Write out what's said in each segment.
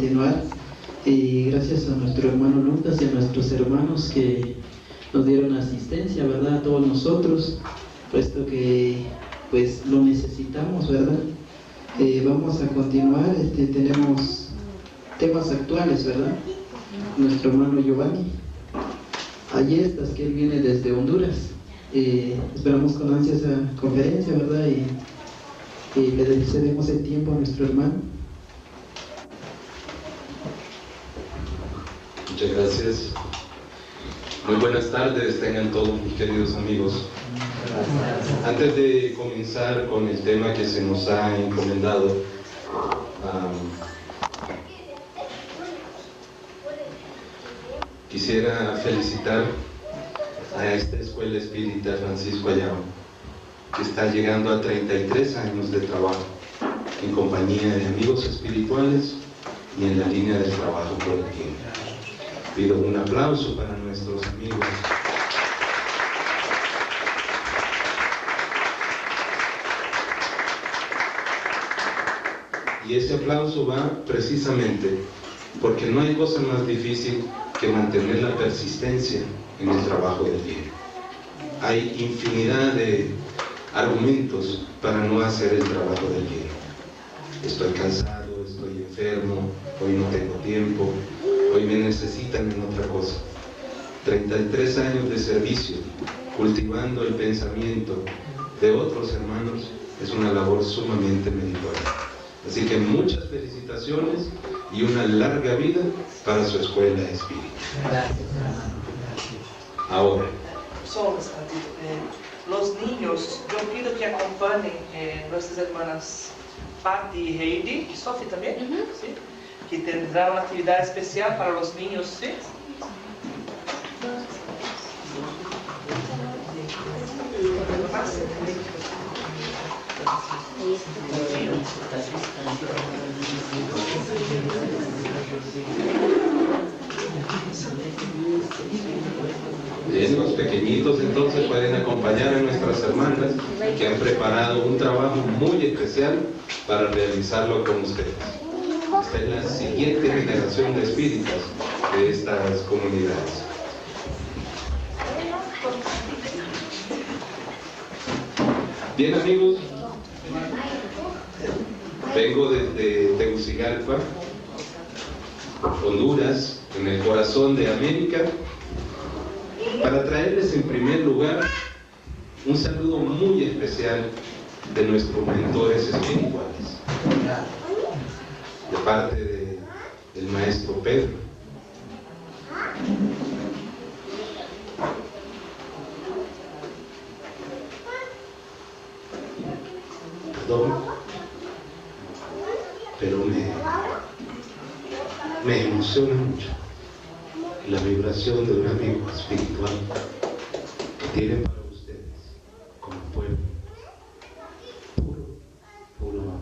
continuar. Y gracias a nuestro hermano Lucas y a nuestros hermanos que nos dieron asistencia, ¿verdad? A todos nosotros, puesto que pues lo necesitamos, ¿verdad? Vamos a continuar, tenemos temas actuales, ¿verdad? Nuestro hermano Giovanni, allí estás, que él viene desde Honduras. Esperamos con ansia esa conferencia, ¿verdad? Y le cedemos el tiempo a nuestro hermano. Muchas gracias. Muy buenas tardes tengan todos mis queridos amigos. Antes de comenzar con el tema que se nos ha encomendado, quisiera felicitar a esta Escuela Espírita Francisco Ayala, que está llegando a 33 años de trabajo en compañía de amigos espirituales y en la línea del trabajo colectivo. Pido un aplauso para nuestros amigos. Y ese aplauso va precisamente porque no hay cosa más difícil que mantener la persistencia en el trabajo del bien. Hay infinidad de argumentos para no hacer el trabajo del bien. Estoy cansado, estoy enfermo, hoy no tengo tiempo, hoy me necesitan en otra cosa. 33 años de servicio, cultivando el pensamiento de otros hermanos, es una labor sumamente meritoria. Así que muchas felicitaciones y una larga vida para su escuela espírita. Ahora. Solo un ratito. Los niños, yo pido que acompañen nuestras hermanas Patti y Heidi, y Sophie también, ¿sí? Que tendrá una actividad especial para los niños, ¿sí? Bien, los pequeñitos entonces pueden acompañar a nuestras hermanas que han preparado un trabajo muy especial para realizarlo con ustedes. Esta es la siguiente generación de espíritas de estas comunidades. Bien, amigos, vengo desde Tegucigalpa, Honduras, en el corazón de América, para traerles en primer lugar un saludo muy especial de nuestros mentores espirituales, de parte del maestro Pedro. Perdón, pero me emociona mucho la vibración de un amigo espiritual que tienen para ustedes como pueblo puro amor.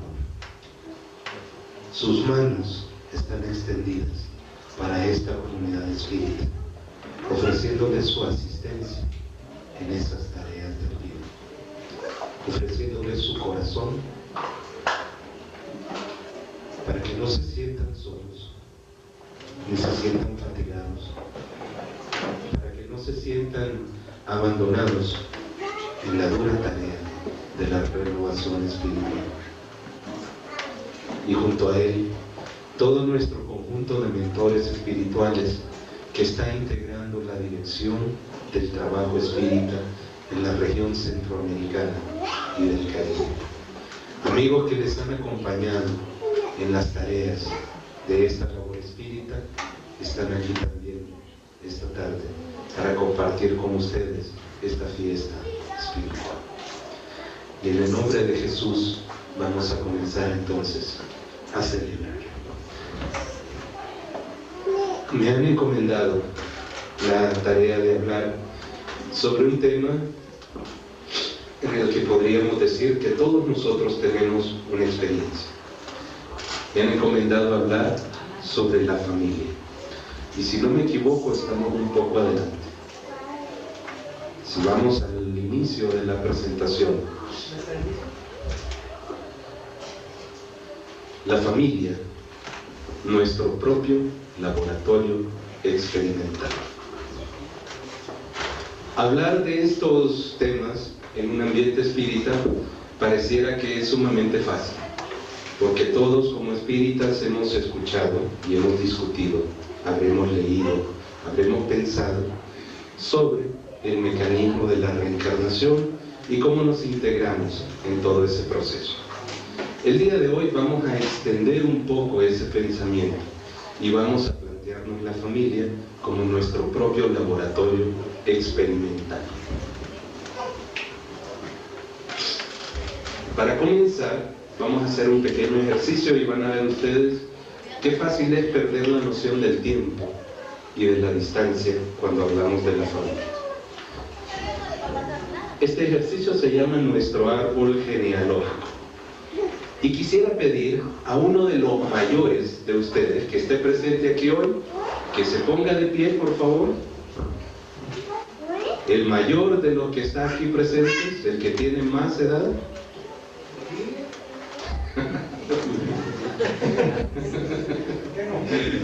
Sus manos están extendidas para esta comunidad espírita, ofreciéndoles su asistencia en estas tareas del bien, ofreciéndoles su corazón para que no se sientan solos, ni se sientan fatigados, para que no se sientan abandonados en la dura tarea de la renovación espiritual. Y junto a él, todo nuestro conjunto de mentores espirituales que está integrando la dirección del trabajo espírita en la región centroamericana y del Caribe. Amigos que les han acompañado en las tareas de esta labor espírita, están aquí también esta tarde para compartir con ustedes esta fiesta espiritual. Y en el nombre de Jesús vamos a comenzar entonces a celebrar. Me han encomendado la tarea de hablar sobre un tema en el que podríamos decir que todos nosotros tenemos una experiencia. Me han encomendado hablar sobre la familia. Y si no me equivoco, estamos un poco adelante. Si vamos al inicio de la presentación, la familia nuestro propio laboratorio experimental. Hablar de estos temas en un ambiente espírita pareciera que es sumamente fácil, porque todos como espíritas hemos escuchado y hemos discutido, habremos leído, habremos pensado sobre el mecanismo de la reencarnación y cómo nos integramos en todo ese proceso. El día de hoy vamos a extender un poco ese pensamiento y vamos a plantearnos la familia como nuestro propio laboratorio experimental. Para comenzar, vamos a hacer un pequeño ejercicio y van a ver ustedes qué fácil es perder la noción del tiempo y de la distancia cuando hablamos de la familia. Este ejercicio se llama nuestro árbol genealógico. Y quisiera pedir a uno de los mayores de ustedes que esté presente aquí hoy, que se ponga de pie, por favor. El mayor de los que está aquí presentes, el que tiene más edad.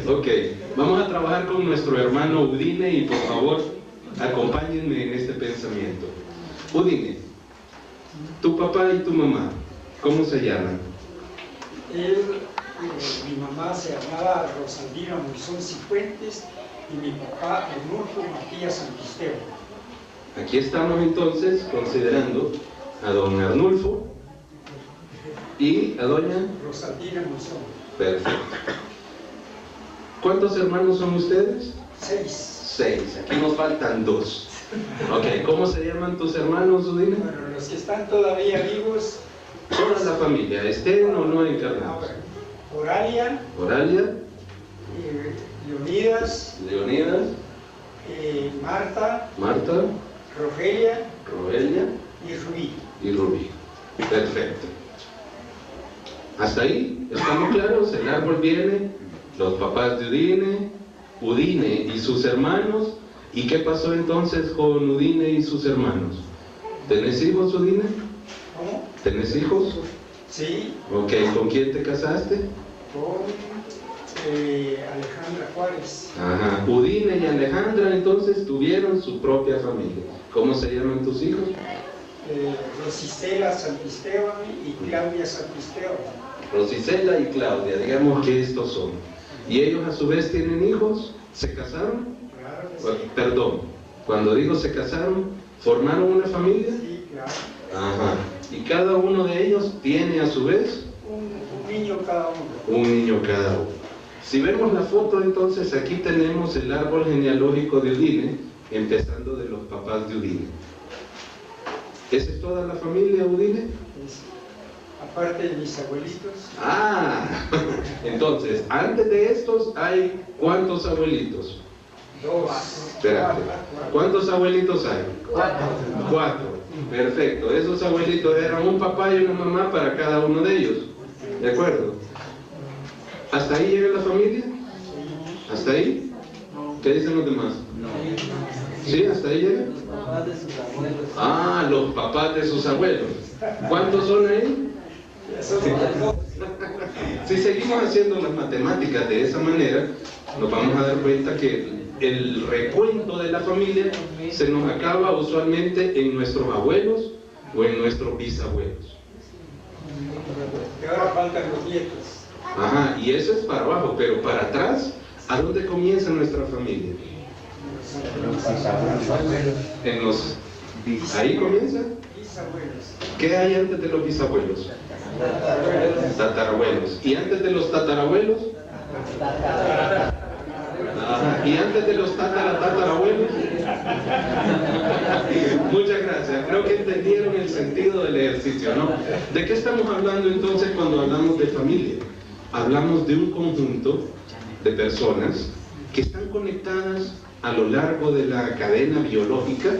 Ok, vamos a trabajar con nuestro hermano Udine y por favor, acompáñenme en este pensamiento. Udine, tu papá y tu mamá, ¿cómo se llaman? Mi mamá se llamaba Rosaldina Monzón Cifuentes y mi papá Arnulfo Matías Santisteo. Aquí estamos entonces considerando a don Arnulfo y a doña Rosaldina Monzón. Perfecto. ¿Cuántos hermanos son ustedes? 6. 6. Aquí nos faltan 2. Ok, ¿cómo se llaman tus hermanos, Udine? Bueno, los que están todavía vivos. Toda la familia, ¿estén o no encarnados? Oralia, Oralia, Leonidas, Marta, Rogelia y Rubí. y Rubí. Perfecto. Hasta ahí, ¿estamos claros? El árbol viene, los papás de Udine y sus hermanos. ¿Y qué pasó entonces con Udine y sus hermanos? ¿Tenés hijos, Udine? ¿Cómo? ¿Tenés hijos? Sí. Ok, ¿con quién te casaste? Con Alejandra Juárez. Ajá. Udine y Alejandra entonces tuvieron su propia familia. ¿Cómo se llaman tus hijos? Rosicela Santisteban y Claudia Santisteban. Rosicela y Claudia, digamos que estos son. ¿Y ellos a su vez tienen hijos? ¿Se casaron? Claro que sí. Perdón, cuando digo se casaron, ¿formaron una familia? Sí, claro. Ajá. ¿Y cada uno de ellos tiene a su vez? Un niño cada uno. Un niño cada uno. Si vemos la foto, entonces aquí tenemos el árbol genealógico de Udine, empezando de los papás de Udine. ¿Esa es toda la familia Udine? Aparte de mis abuelitos. Ah, entonces, antes de estos hay ¿cuántos abuelitos? 2. Espérate, ¿cuántos abuelitos hay? 4. Perfecto, esos abuelitos eran un papá y una mamá para cada uno de ellos. ¿De acuerdo? ¿Hasta ahí llega la familia? ¿Hasta ahí? ¿Qué dicen los demás? ¿Sí? ¿Hasta ahí llega? Ah, los papás de sus abuelos. ¿Cuántos son ahí? Si seguimos haciendo las matemáticas de esa manera, nos vamos a dar cuenta que el recuento de la familia se nos acaba usualmente en nuestros abuelos o en nuestros bisabuelos. Y ahora faltan los nietos. Ajá, y eso es para abajo, pero para atrás, ¿a dónde comienza nuestra familia? En los... ¿Ahí comienza? Bisabuelos. ¿Qué hay antes de los bisabuelos? Tatarabuelos. ¿Y antes de los tatarabuelos? Ajá. ¿Y antes de los tatarabuelos? Muchas gracias. Creo que entendieron el sentido del ejercicio, ¿no? ¿De qué estamos hablando entonces cuando hablamos de familia? Hablamos de un conjunto de personas que están conectadas a lo largo de la cadena biológica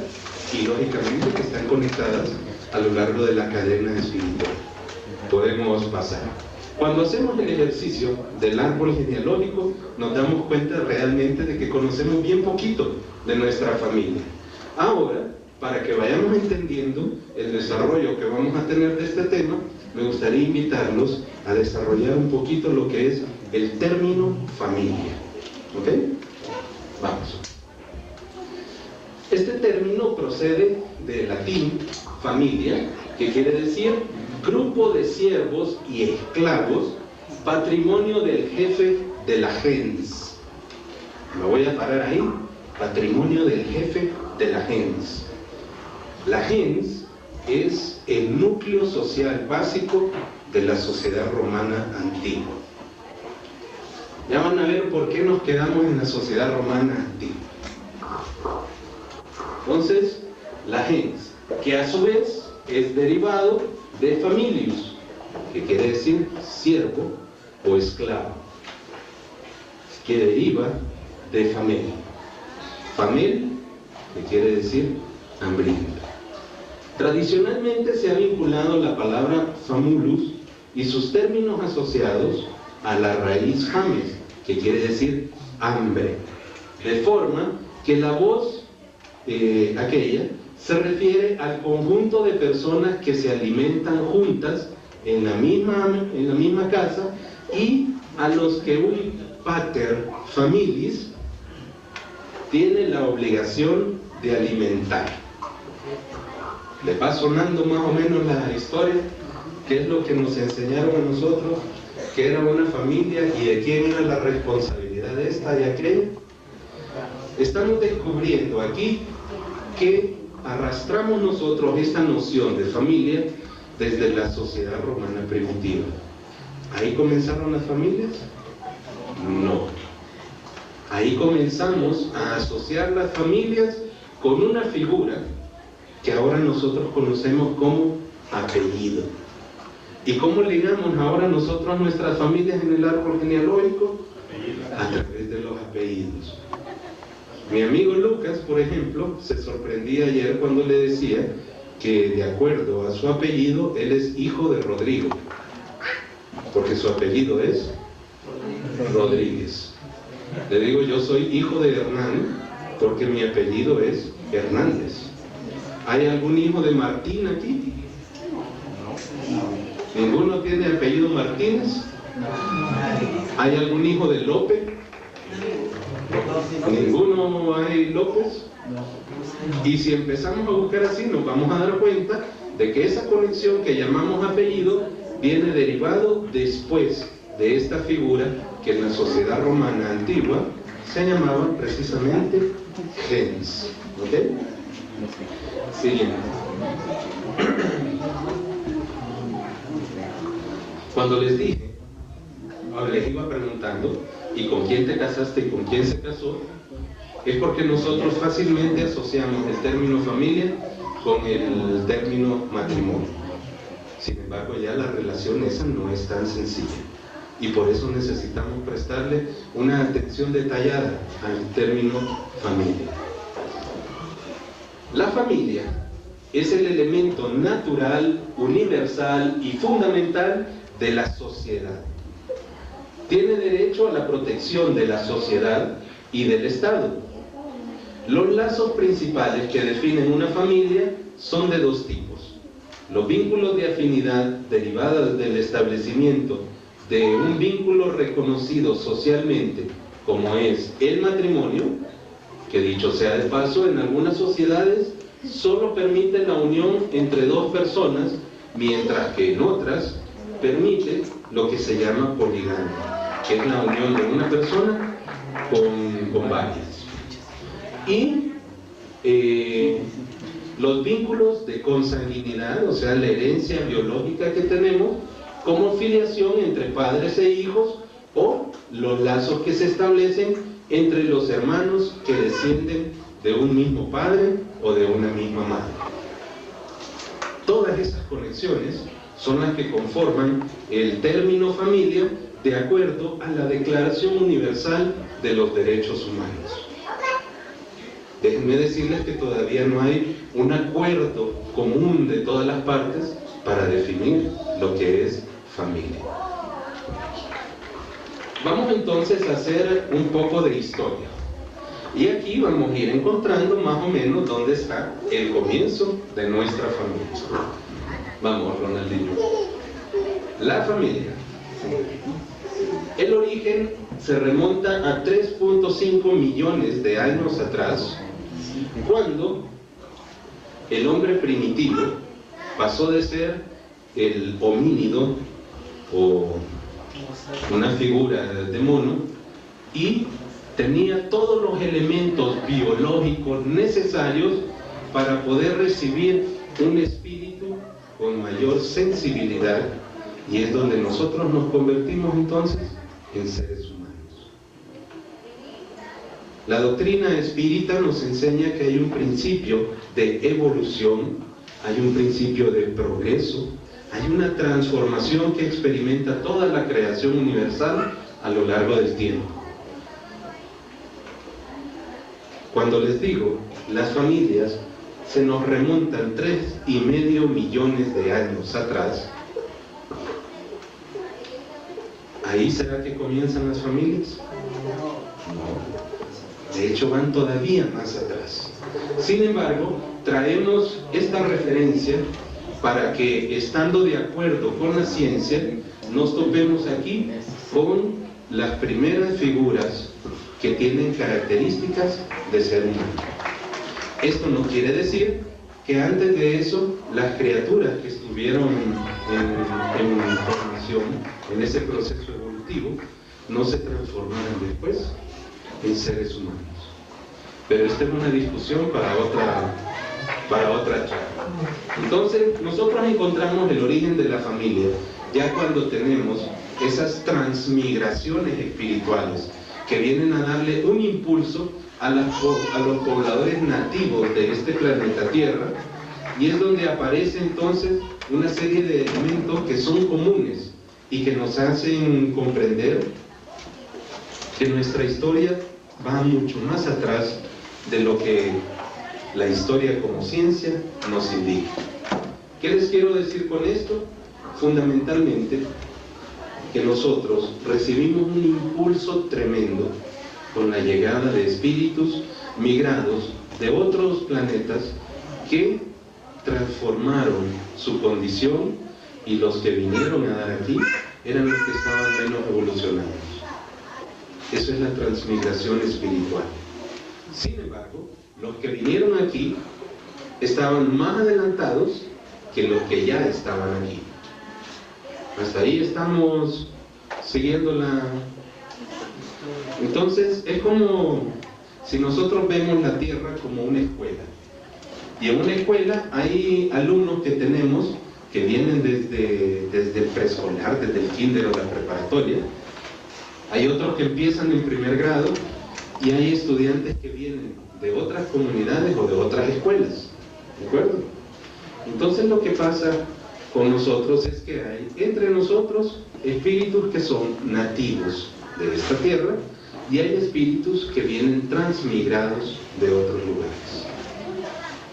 y lógicamente que están conectadas a lo largo de la cadena espiritual. Podemos pasar. Cuando hacemos el ejercicio del árbol genealógico, nos damos cuenta realmente de que conocemos bien poquito de nuestra familia. Ahora, para que vayamos entendiendo el desarrollo que vamos a tener de este tema, me gustaría invitarlos a desarrollar un poquito lo que es el término familia. ¿Ok? Vamos. Este término procede del latín familia, que quiere decir grupo de siervos y esclavos, patrimonio del jefe de la gens. Me voy a parar ahí. Patrimonio del jefe de la gens. La gens es el núcleo social básico de la sociedad romana antigua. Ya van a ver por qué nos quedamos en la sociedad romana antigua. Entonces, la gens, que a su vez es derivado de familius, que quiere decir siervo o esclavo, que deriva de famel. Famel, que quiere decir hambriento. Tradicionalmente se ha vinculado la palabra famulus y sus términos asociados a la raíz fames, que quiere decir hambre, de forma que la voz aquella se refiere al conjunto de personas que se alimentan juntas en la misma casa y a los que un pater familis tiene la obligación de alimentar. ¿Le va sonando más o menos la historia? ¿Qué es lo que nos enseñaron a nosotros? ¿Qué era una familia y de quién era la responsabilidad de esta y aquella? Estamos descubriendo aquí que arrastramos nosotros esta noción de familia desde la sociedad romana primitiva. ¿Ahí comenzaron las familias? No. Ahí comenzamos a asociar las familias con una figura que ahora nosotros conocemos como apellido. ¿Y cómo ligamos ahora nosotros nuestras familias en el árbol genealógico? A través de los apellidos. Mi amigo Lucas, por ejemplo, se sorprendía ayer cuando le decía que de acuerdo a su apellido, él es hijo de Rodrigo, porque su apellido es Rodríguez. Le digo, yo soy hijo de Hernán, porque mi apellido es Hernández. ¿Hay algún hijo de Martín aquí? ¿Ninguno tiene apellido Martínez? ¿Hay algún hijo de López? ¿Ninguno hay López? Y si empezamos a buscar así, nos vamos a dar cuenta de que esa conexión que llamamos apellido viene derivado después de esta figura que en la sociedad romana antigua se llamaba precisamente gens. ¿Ok? Siguiente. Cuando les dije, les iba preguntando, ¿y con quién te casaste y con quién se casó? Es porque nosotros fácilmente asociamos el término familia con el término matrimonio. Sin embargo, ya la relación esa no es tan sencilla. Y por eso necesitamos prestarle una atención detallada al término familia. La familia es el elemento natural, universal y fundamental de la sociedad. Tiene derecho a la protección de la sociedad y del Estado. Los lazos principales que definen una familia son de dos tipos: los vínculos de afinidad derivados del establecimiento de un vínculo reconocido socialmente, como es el matrimonio, que dicho sea de paso, en algunas sociedades solo permite la unión entre dos personas, mientras que en otras permite lo que se llama poligamia, que es la unión de una persona con varias. Y los vínculos de consanguinidad, o sea, la herencia biológica que tenemos, como filiación entre padres e hijos, o los lazos que se establecen entre los hermanos que descienden de un mismo padre o de una misma madre. Todas esas conexiones son las que conforman el término familia de acuerdo a la Declaración Universal de los Derechos Humanos. Déjenme decirles que todavía no hay un acuerdo común de todas las partes para definir lo que es familia. Vamos entonces a hacer un poco de historia. Y aquí vamos a ir encontrando más o menos dónde está el comienzo de nuestra familia. Vamos, Ronaldinho. La familia El origen se remonta a 3.5 millones de años atrás, cuando el hombre primitivo pasó de ser el homínido o una figura de mono y tenía todos los elementos biológicos necesarios para poder recibir un espíritu con mayor sensibilidad, y es donde nosotros nos convertimos entonces en seres humanos. La doctrina espírita nos enseña que hay un principio de evolución, hay un principio de progreso, hay una transformación que experimenta toda la creación universal a lo largo del tiempo. Cuando les digo, las familias se nos remontan 3,5 millones de años atrás, ¿ahí será que comienzan las familias? No. De hecho, van todavía más atrás. Sin embargo, traemos esta referencia para que, estando de acuerdo con la ciencia, nos topemos aquí con las primeras figuras que tienen características de ser humano. Esto no quiere decir que antes de eso las criaturas que estuvieron en formación, en ese proceso evolutivo, no se transformaran después en seres humanos. Pero esta es una discusión para otra charla. Entonces, nosotros encontramos el origen de la familia ya cuando tenemos esas transmigraciones espirituales que vienen a darle un impulso a los pobladores nativos de este planeta Tierra, y es donde aparece entonces una serie de elementos que son comunes y que nos hacen comprender que nuestra historia va mucho más atrás de lo que la historia como ciencia nos indica. ¿Qué les quiero decir con esto? Fundamentalmente que nosotros recibimos un impulso tremendo con la llegada de espíritus migrados de otros planetas que transformaron su condición, y los que vinieron a dar aquí eran los que estaban menos evolucionados. Eso es la transmigración espiritual. Sin embargo, los que vinieron aquí estaban más adelantados que los que ya estaban aquí. Hasta ahí estamos siguiendo la... Entonces, es como si nosotros vemos la Tierra como una escuela. Y en una escuela hay alumnos que tenemos que vienen desde el preescolar, desde el kinder o la preparatoria. Hay otros que empiezan en primer grado, y hay estudiantes que vienen de otras comunidades o de otras escuelas. ¿De acuerdo? Entonces, lo que pasa con nosotros es que hay entre nosotros espíritus que son nativos de esta tierra, y hay espíritus que vienen transmigrados de otros lugares.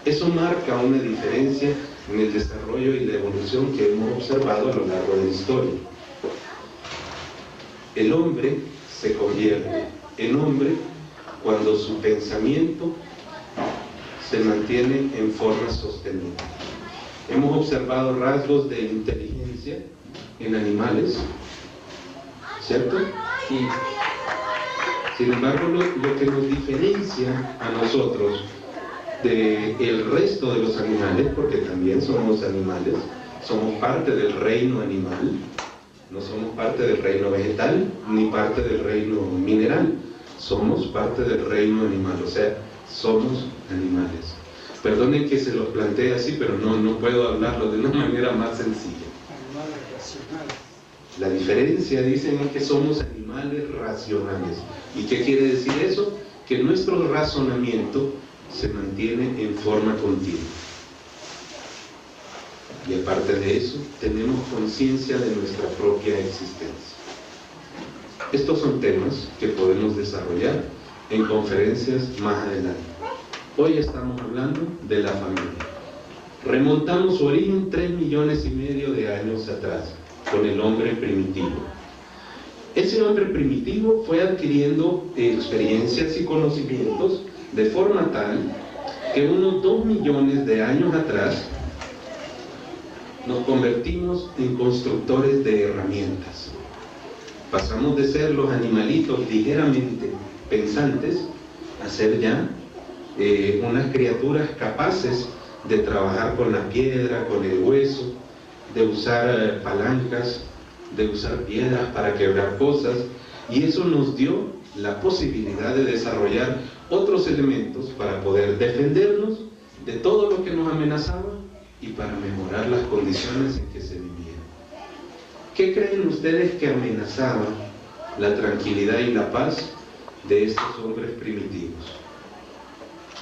Eso marca una diferencia en el desarrollo y la evolución que hemos observado a lo largo de la historia. El hombre se convierte en hombre cuando su pensamiento se mantiene en forma sostenida. Hemos observado rasgos de inteligencia en animales, ¿cierto? Sí. Sin embargo, lo que nos diferencia a nosotros del resto de los animales, porque también somos animales, somos parte del reino animal, no somos parte del reino vegetal, ni parte del reino mineral, somos parte del reino animal, o sea, somos animales. Perdonen que se los plantee así, pero no puedo hablarlo de una manera más sencilla. Animales racionales. La diferencia, dicen, es que somos animales racionales. ¿Y qué quiere decir eso? Que nuestro razonamiento se mantiene en forma continua. Y aparte de eso, tenemos conciencia de nuestra propia existencia. Estos son temas que podemos desarrollar en conferencias más adelante. Hoy estamos hablando de la familia. Remontamos su origen 3,5 millones de años atrás, con el hombre primitivo. Ese hombre primitivo fue adquiriendo experiencias y conocimientos de forma tal que unos 2 millones de años atrás nos convertimos en constructores de herramientas. Pasamos de ser los animalitos ligeramente pensantes a ser ya unas criaturas capaces de trabajar con la piedra, con el hueso, de usar palancas, de usar piedras para quebrar cosas, y eso nos dio la posibilidad de desarrollar otros elementos para poder defendernos de todo lo que nos amenazaba y para mejorar las condiciones en que se vivía. ¿Qué creen ustedes que amenazaba la tranquilidad y la paz de estos hombres primitivos?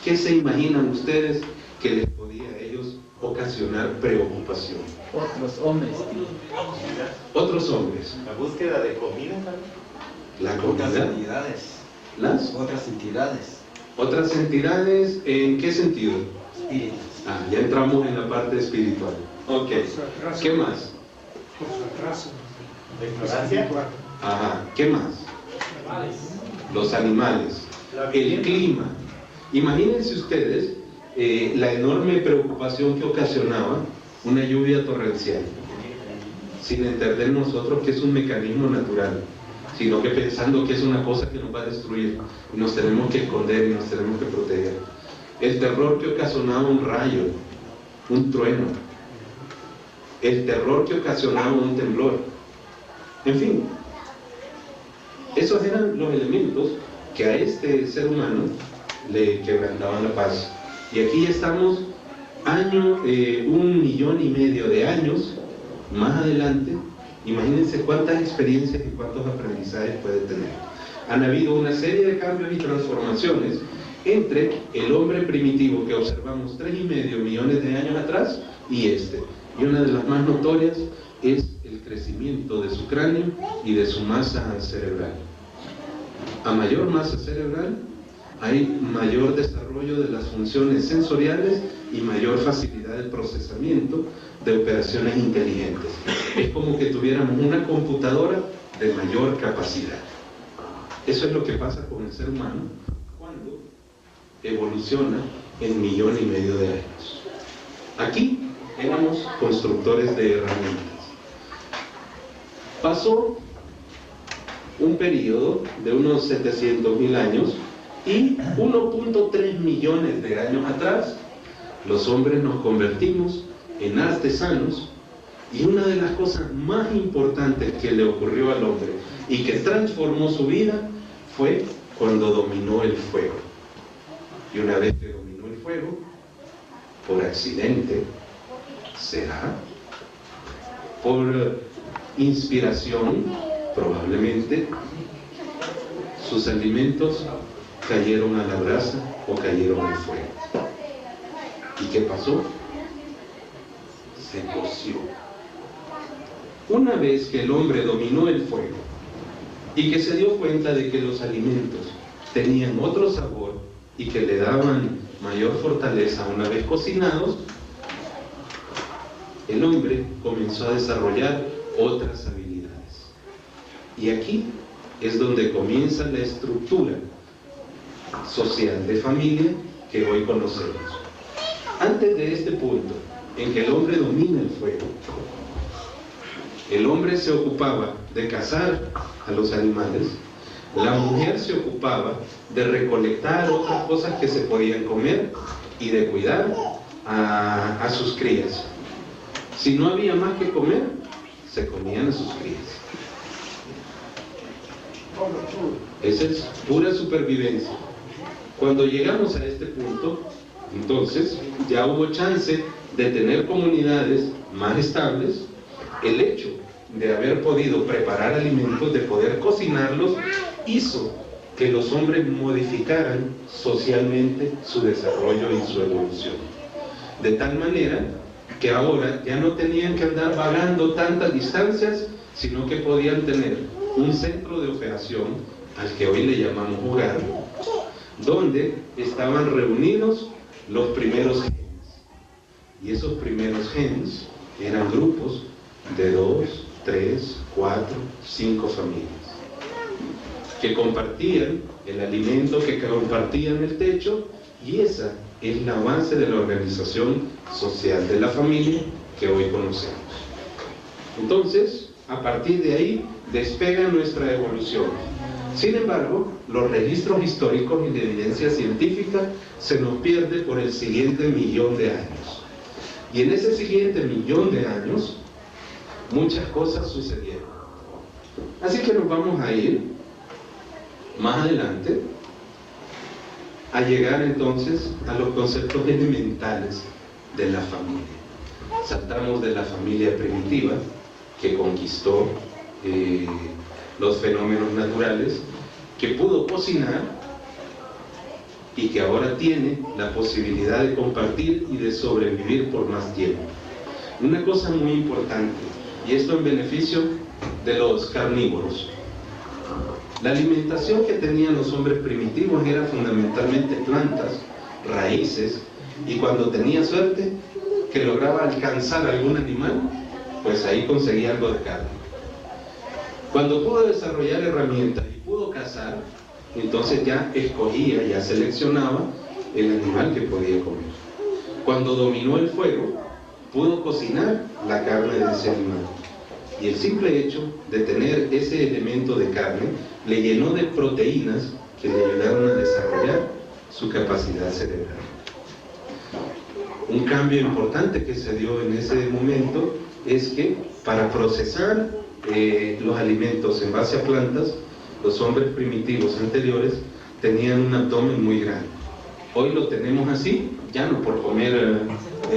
¿Qué se imaginan ustedes que les podía a ellos ocasionar preocupación? Otros hombres. Otros hombres. La búsqueda de comida también. La Otras comida. entidades. ¿Las? Otras entidades. Otras entidades, ¿en qué sentido? Espíritus. Ya entramos en la parte espiritual. Ok. ¿Qué más? Por su atraso. La ignorancia. Ajá. ¿Qué más? Los animales. El clima. Imagínense ustedes la enorme preocupación que ocasionaba una lluvia torrencial, sin entender nosotros que es un mecanismo natural, sino que pensando que es una cosa que nos va a destruir y nos tenemos que esconder y nos tenemos que proteger. El terror que ocasionaba un rayo, un trueno, el terror que ocasionaba un temblor, en fin, esos eran los elementos que a este ser humano le quebrantaban la paz. Y aquí estamos 1,5 millones de años más adelante. Imagínense cuántas experiencias y cuántos aprendizajes puede tener. Han habido una serie de cambios y transformaciones entre el hombre primitivo que observamos 3,5 millones de años atrás y este. Y una de las más notorias es el crecimiento de su cráneo y de su masa cerebral. A mayor masa cerebral hay mayor desarrollo de las funciones sensoriales y mayor facilidad de procesamiento de operaciones inteligentes. Es como que tuviéramos una computadora de mayor capacidad. Eso es lo que pasa con el ser humano cuando evoluciona en 1,5 millones de años. Aquí éramos constructores de herramientas. Pasó un periodo de unos 700.000 años y 1,3 millones de años atrás los hombres nos convertimos en artesanos, y una de las cosas más importantes que le ocurrió al hombre y que transformó su vida fue cuando dominó el fuego. Y una vez que dominó el fuego, por accidente, será, por inspiración, probablemente, sus alimentos cayeron a la brasa o cayeron al fuego. ¿Y qué pasó? Se coció. Una vez que el hombre dominó el fuego y que se dio cuenta de que los alimentos tenían otro sabor y que le daban mayor fortaleza una vez cocinados, el hombre comenzó a desarrollar otras habilidades. Y aquí es donde comienza la estructura social de familia que hoy conocemos. Antes de este punto, en que el hombre domina el fuego, el hombre se ocupaba de cazar a los animales, la mujer se ocupaba de recolectar otras cosas que se podían comer y de cuidar a sus crías. Si no había más que comer, se comían a sus crías. Esa es pura supervivencia. Cuando llegamos a este punto, entonces ya hubo chance de tener comunidades más estables. El hecho de haber podido preparar alimentos, de poder cocinarlos, hizo que los hombres modificaran socialmente su desarrollo y su evolución. De tal manera que ahora ya no tenían que andar vagando tantas distancias, sino que podían tener un centro de operación, al que hoy le llamamos hogar, donde estaban reunidos los primeros genes. Y esos primeros genes eran grupos de 2, 3, 4, 5 familias, que compartían el alimento, que compartían el techo, y esa es la base de la organización social de la familia que hoy conocemos. Entonces, a partir de ahí despega nuestra evolución. Sin embargo, los registros históricos y la evidencia científica se nos pierde por el siguiente 1.000.000 de años. Y en ese siguiente 1.000.000 de años, muchas cosas sucedieron. Así que nos vamos a ir más adelante a llegar entonces a los conceptos elementales de la familia. Saltamos de la familia primitiva, que conquistó los fenómenos naturales, que pudo cocinar y que ahora tiene la posibilidad de compartir y de sobrevivir por más tiempo. Una cosa muy importante, y esto en beneficio de los carnívoros. La alimentación que tenían los hombres primitivos era fundamentalmente plantas, raíces, y cuando tenía suerte que lograba alcanzar algún animal, pues ahí conseguía algo de carne. Cuando pudo desarrollar herramientas y pudo cazar, entonces ya escogía, ya seleccionaba el animal que podía comer. Cuando dominó el fuego, pudo cocinar la carne de ese animal. Y el simple hecho de tener ese elemento de carne le llenó de proteínas que le ayudaron a desarrollar su capacidad cerebral. Un cambio importante que se dio en ese momento es que para procesar los alimentos en base a plantas, los hombres primitivos anteriores tenían un abdomen muy grande. Hoy lo tenemos así, ya no por comer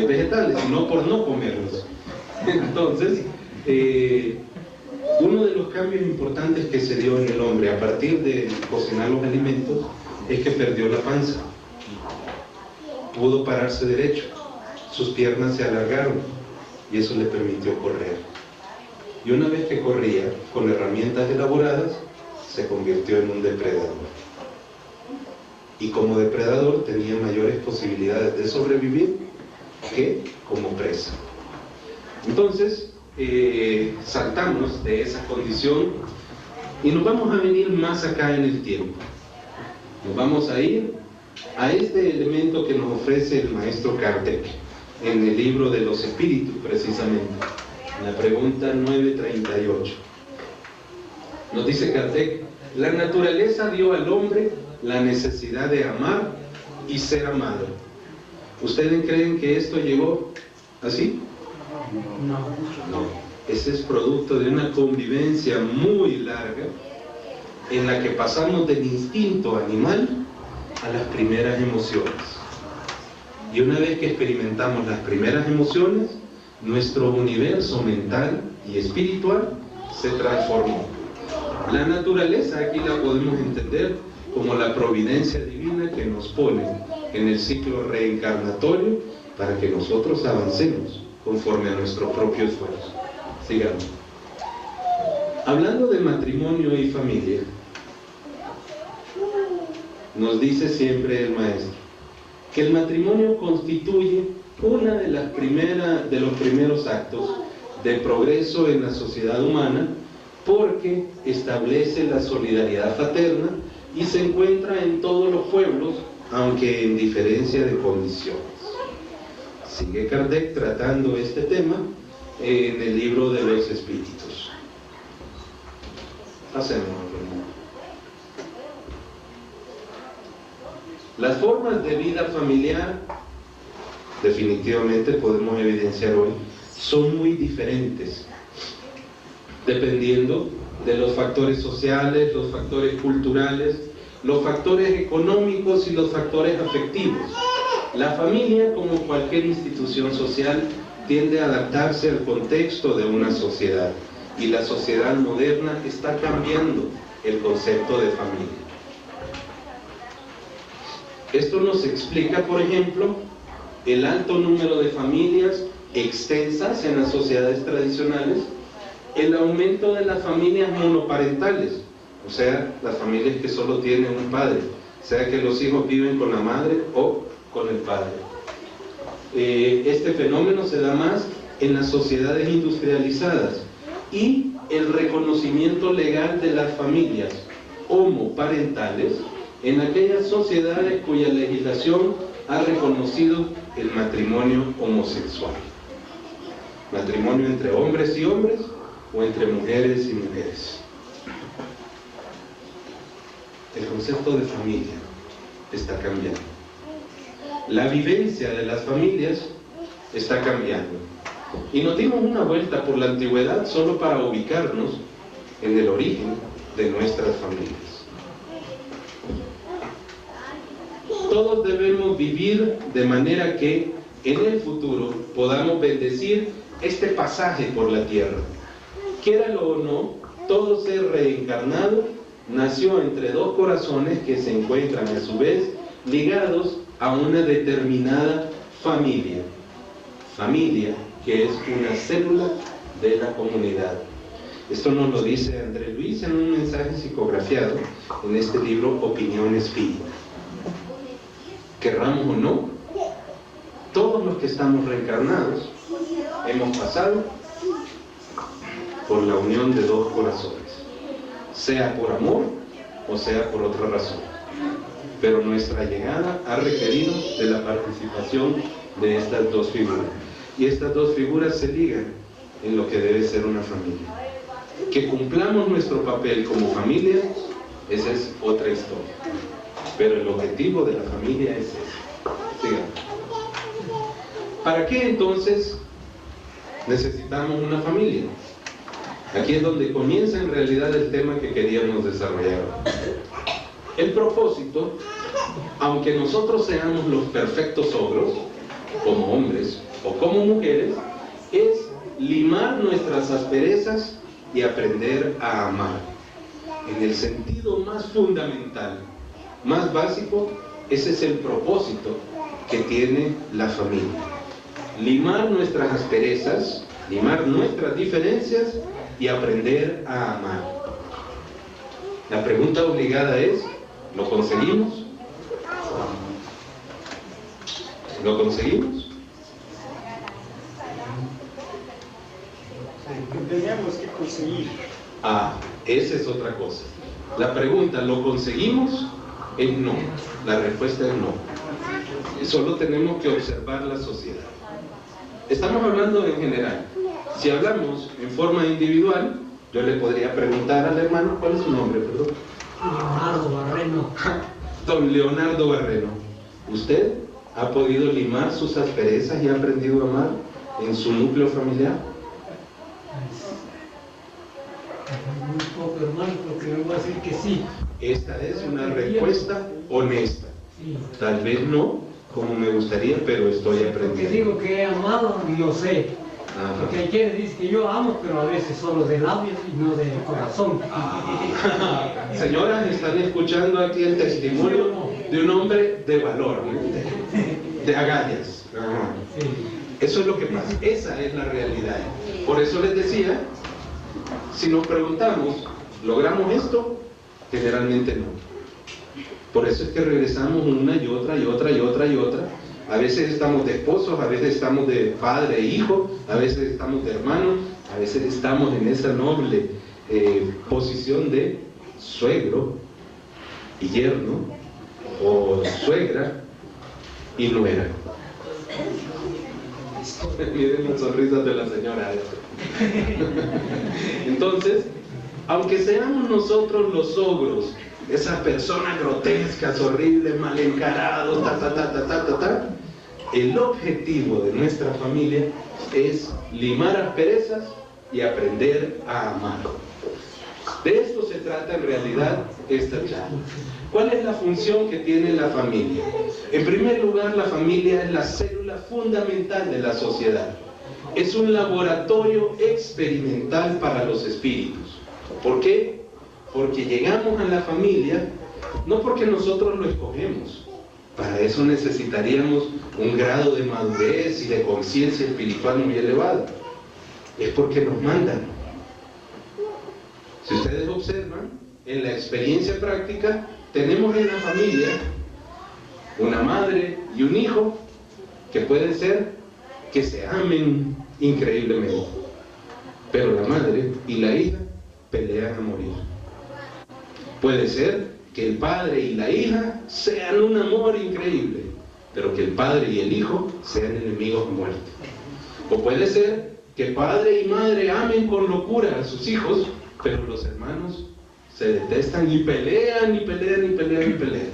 vegetales, sino por no comerlos. Entonces, uno de los cambios importantes que se dio en el hombre a partir de cocinar los alimentos es que perdió la panza. Pudo pararse derecho, sus piernas se alargaron y eso le permitió correr. Y una vez que corría con herramientas elaboradas, se convirtió en un depredador. Y como depredador tenía mayores posibilidades de sobrevivir que como presa. Entonces, saltamos de esa condición y nos vamos a venir más acá en el tiempo. Nos vamos a ir a este elemento que nos ofrece el maestro Kardec en el libro de los espíritus, precisamente, en la pregunta 938. Nos dice Kardec: la naturaleza dio al hombre la necesidad de amar y ser amado. ¿Ustedes creen que esto llegó así? No. Ese es producto de una convivencia muy larga en la que pasamos del instinto animal a las primeras emociones. Y una vez que experimentamos las primeras emociones, nuestro universo mental y espiritual se transformó. La naturaleza aquí la podemos entender como la providencia divina que nos pone en el ciclo reencarnatorio para que nosotros avancemos conforme a nuestro propio esfuerzo. Sigamos. Hablando de matrimonio y familia, nos dice siempre el maestro que el matrimonio constituye una de los primeros actos de progreso en la sociedad humana, porque establece la solidaridad fraterna y se encuentra en todos los pueblos, aunque en diferencia de condiciones. Sigue Kardec tratando este tema en el libro de los espíritus. Hacemos. Las formas de vida familiar, definitivamente podemos evidenciar hoy, son muy diferentes, dependiendo de los factores sociales, los factores culturales, los factores económicos y los factores afectivos. La familia, como cualquier institución social, tiende a adaptarse al contexto de una sociedad, y la sociedad moderna está cambiando el concepto de familia. Esto nos explica, por ejemplo, el alto número de familias extensas en las sociedades tradicionales, el aumento de las familias monoparentales, o sea, las familias que solo tienen un padre, sea que los hijos viven con la madre o con el padre. Este fenómeno se da más en las sociedades industrializadas, y el reconocimiento legal de las familias homoparentales en aquellas sociedades cuya legislación ha reconocido el matrimonio homosexual. Matrimonio entre hombres y hombres o entre mujeres y mujeres. El concepto de familia está cambiando. La vivencia de las familias está cambiando. Y nos dimos una vuelta por la antigüedad solo para ubicarnos en el origen de nuestras familias. Todos debemos vivir de manera que en el futuro podamos bendecir este pasaje por la tierra. Quiéralo o no, todo ser reencarnado nació entre dos corazones que se encuentran a su vez ligados a una determinada familia. Familia que es una célula de la comunidad. Esto nos lo dice André Luis en un mensaje psicografiado en este libro Opinión Espírita. Querramos o no, todos los que estamos reencarnados hemos pasado por la unión de dos corazones, sea por amor o sea por otra razón. Pero nuestra llegada ha requerido de la participación de estas dos figuras. Y estas dos figuras se ligan en lo que debe ser una familia. Que cumplamos nuestro papel como familia, esa es otra historia. Pero el objetivo de la familia es ese. Sigamos. ¿Para qué entonces necesitamos una familia? Aquí es donde comienza en realidad el tema que queríamos desarrollar. El propósito, aunque nosotros seamos los perfectos ogros, como hombres o como mujeres, es limar nuestras asperezas y aprender a amar. En el sentido más fundamental, más básico, ese es el propósito que tiene la familia. Limar nuestras asperezas, limar nuestras diferencias y aprender a amar. La pregunta obligada es, ¿lo conseguimos? ¿Lo conseguimos? Tenemos que conseguir. Ah, esa es otra cosa. La pregunta, ¿lo conseguimos? Es no. La respuesta es no. Solo tenemos que observar la sociedad. Estamos hablando en general. Si hablamos en forma individual, yo le podría preguntar al hermano, ¿cuál es su nombre, perdón? Leonardo Barreno. Don Leonardo Barreno, ¿usted ha podido limar sus asperezas y ha aprendido a amar en su núcleo familiar? Muy poco, hermano, porque le voy a decir que sí. Esta es una respuesta honesta. Sí. Tal vez no como me gustaría, pero estoy Porque aprendiendo. digo que he amado, lo sé. Ajá. Porque hay quienes dicen que yo amo, pero a veces solo de labios y no de corazón. Señoras, están escuchando aquí el testimonio de un hombre de valor, ¿no? de agallas. Ajá. Sí. Eso es lo que pasa, esa es la realidad. Por eso les decía, si nos preguntamos, ¿logramos esto? Generalmente no. Por eso es que regresamos una y otra y otra y otra y otra. A veces estamos de esposos, a veces estamos de padre e hijo, a veces estamos de hermanos, a veces estamos en esa noble posición de suegro y yerno, o suegra y nuera. Miren las sonrisas de la señora. Entonces, aunque seamos nosotros los ogros, esas personas grotescas, horribles, mal encarados, el objetivo de nuestra familia es limar asperezas y aprender a amar. De esto se trata en realidad esta charla. ¿Cuál es la función que tiene la familia? En primer lugar, la familia es la célula fundamental de la sociedad. Es un laboratorio experimental para los espíritus. ¿Por qué? Porque llegamos a la familia no porque nosotros lo escogemos. Para eso necesitaríamos un grado de madurez y de conciencia espiritual muy elevado. Es porque nos mandan. Si ustedes observan, en la experiencia práctica, tenemos en la familia una madre y un hijo que pueden ser que se amen increíblemente. Pero la madre y la hija pelean a morir. Puede ser que el padre y la hija sean un amor increíble, pero que el padre y el hijo sean enemigos a muerte. O puede ser que padre y madre amen con locura a sus hijos, pero los hermanos se detestan y pelean y pelean y pelean y pelean.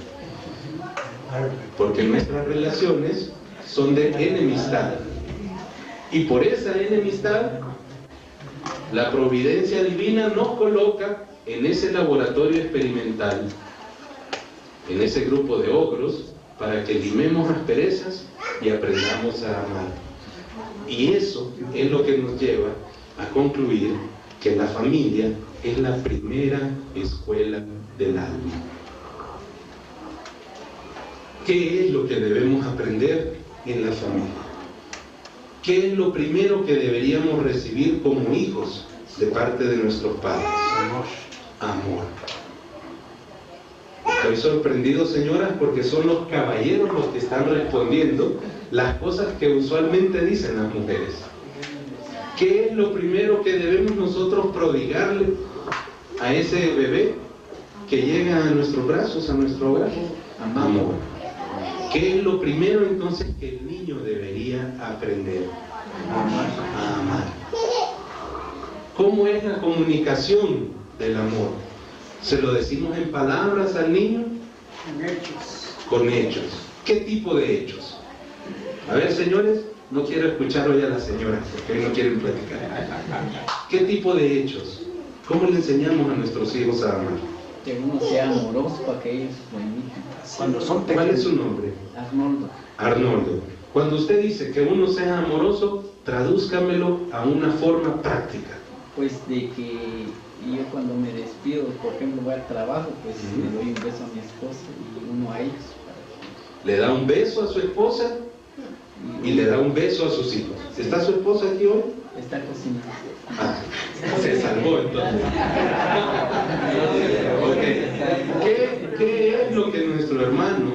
Porque nuestras relaciones son de enemistad. Y por esa enemistad, la providencia divina nos coloca en ese laboratorio experimental, en ese grupo de ogros, para que limemos asperezas y aprendamos a amar. Y eso es lo que nos lleva a concluir que la familia es la primera escuela del alma. ¿Qué es lo que debemos aprender en la familia? ¿Qué es lo primero que deberíamos recibir como hijos de parte de nuestros padres? Amor. Estoy sorprendido, señoras, porque son los caballeros los que están respondiendo las cosas que usualmente dicen las mujeres. ¿Qué es lo primero que debemos nosotros prodigarle a ese bebé que llega a nuestros brazos, a nuestro hogar? Amor. ¿Qué es lo primero entonces que el niño debería aprender? A amar. ¿Cómo es la comunicación del amor? ¿Se lo decimos en palabras al niño? Con hechos. Con hechos. ¿Qué tipo de hechos? A ver, señores, no quiero escuchar hoy a las señoras, porque hoy no quieren platicar. ¿Qué tipo de hechos? ¿Cómo le enseñamos a nuestros hijos a amar? Que uno sea amoroso para que ellos lo imiten. Cuando son ¿Cuál es pequeños. su nombre? Arnoldo. Arnoldo. Cuando usted dice que uno sea amoroso, tradúzcamelo a una forma práctica. Pues de que yo cuando me despido, por ejemplo, voy al trabajo, pues le doy un beso a mi esposa y uno a ellos. Le da un beso a su esposa y le da un beso a sus hijos. ¿Está su esposa aquí hoy? Está cocinando. Ah, se salvó entonces. Okay. ¿Qué es lo que nuestro hermano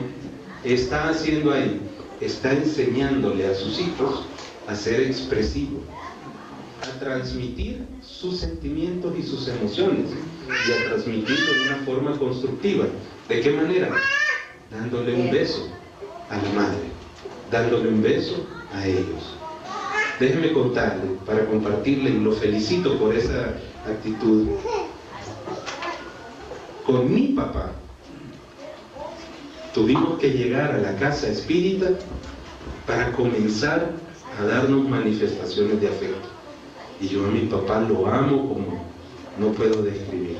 está haciendo ahí? Está enseñándole a sus hijos a ser expresivo, a transmitir sus sentimientos y sus emociones y a transmitirlo de una forma constructiva. ¿De qué manera? Dándole un beso a la madre, dándole un beso a ellos. Déjeme contarle, para compartirle, y lo felicito por esa actitud. Con mi papá tuvimos que llegar a la casa espírita para comenzar a darnos manifestaciones de afecto. Y yo a mi papá lo amo como no puedo describir.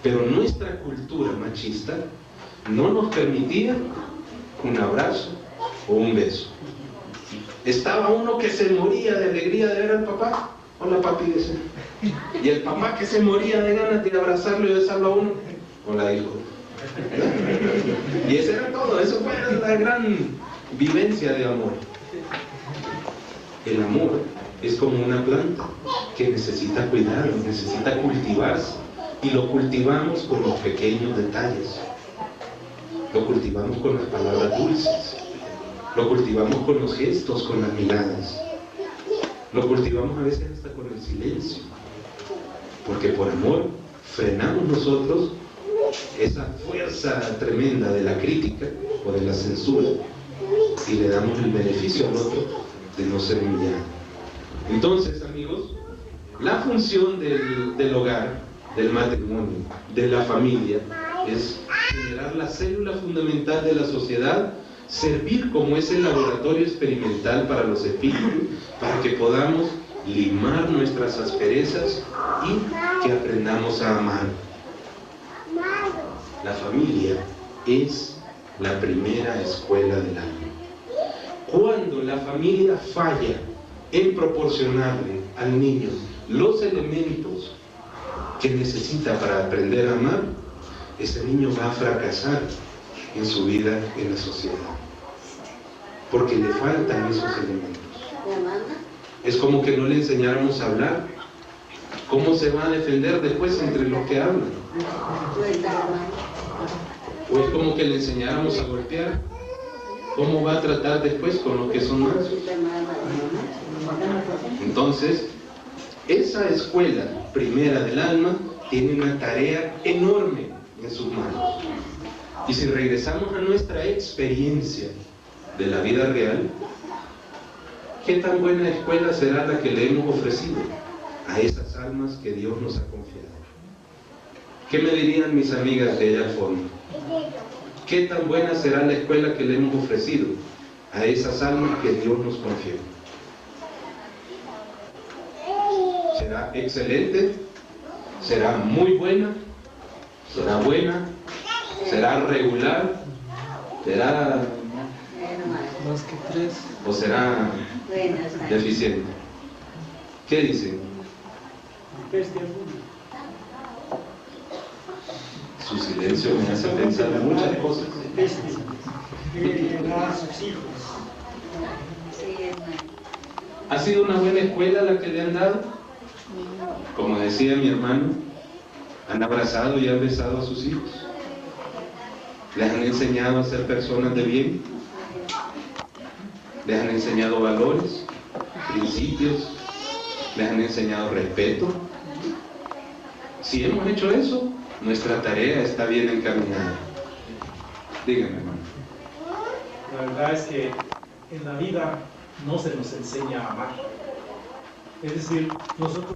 Pero nuestra cultura machista no nos permitía un abrazo o un beso. Estaba uno que se moría de alegría de ver al papá. Hola papi, dice. Y el papá que se moría de ganas de abrazarlo y besarlo a uno. Hola hijo. Y eso era todo. Eso fue la gran vivencia de amor. El amor es como una planta que necesita cuidado, necesita cultivarse. Y lo cultivamos con los pequeños detalles. Lo cultivamos con las palabras dulces. Lo cultivamos con los gestos, con las miradas. Lo cultivamos a veces hasta con el silencio. Porque por amor frenamos nosotros esa fuerza tremenda de la crítica o de la censura y le damos el beneficio al otro de no ser humillado. Entonces, amigos, la función del hogar, del matrimonio, de la familia, es generar la célula fundamental de la sociedad, servir como ese laboratorio experimental para los espíritus, para que podamos limar nuestras asperezas y que aprendamos a amar. La familia es la primera escuela del alma. Cuando la familia falla en proporcionarle al niño los elementos que necesita para aprender a amar, ese niño va a fracasar en su vida en la sociedad. Porque le faltan esos elementos. Es como que no le enseñáramos a hablar. ¿Cómo se va a defender después entre los que hablan? O es como que le enseñáramos a golpear. ¿Cómo va a tratar después con los que son mansos? Entonces, esa escuela primera del alma tiene una tarea enorme en sus manos. Y si regresamos a nuestra experiencia de la vida real, ¿qué tan buena escuela será la que le hemos ofrecido a esas almas que Dios nos ha confiado? ¿Qué me dirían mis amigas de allá al fondo? ¿Qué tan buena será la escuela que le hemos ofrecido a esas almas que Dios nos confió? ¿Será excelente? ¿Será muy buena? ¿Será buena? ¿Será regular? ¿Será Más que 3. o será deficiente? ¿Qué dicen? Su silencio me hace pensar muchas cosas. a sus hijos. ¿Ha sido una buena escuela la que le han dado? Como decía mi hermano, han abrazado y han besado a sus hijos. Les han enseñado a ser personas de bien. Les han enseñado valores, principios. Les han enseñado respeto. Si hemos hecho eso, nuestra tarea está bien encaminada. Díganme, hermano. La verdad es que en la vida no se nos enseña a amar. Es decir, nosotros